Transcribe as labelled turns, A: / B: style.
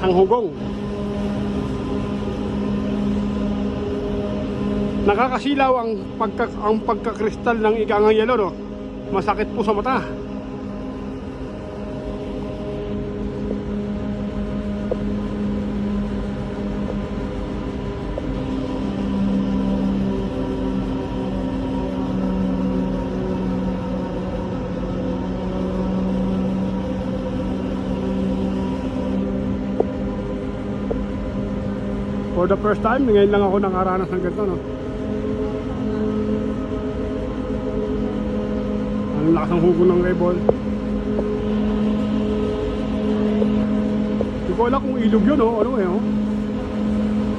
A: ang hugong. Nakakasilaw ang pagkakristal ng ikangang yelo, no? Masakit po sa mata. For the first time, ngayon lang ako nakaranas ng ganito, no? Ang lakas ng hugo ng rebol. Hindi ko alam kung ilog yun, oh. Ano eh, oh.